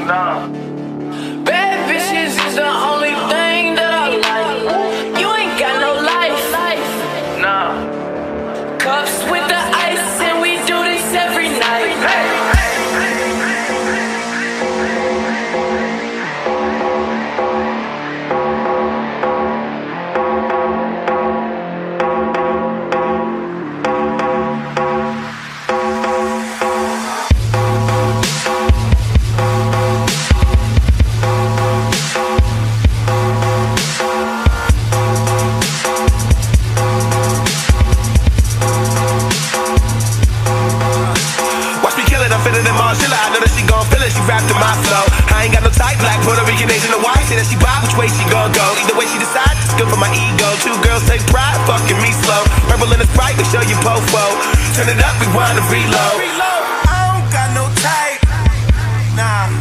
Nah. Bad bitches is the only thing that I like. You ain't got no life. Nah. Cups with the ice and we do this every night. I know that she gon' feel it, she wrapped in my flow. I ain't got no type, black, Puerto Rican, Asian, or white. Say that she vibe, which way she gon' go. Either way she decides, it's good for my ego. Two girls take pride, fucking me slow. Purple in the Sprite, make sure you po-fo. Turn it up, rewind and reload. I don't got no type, nah.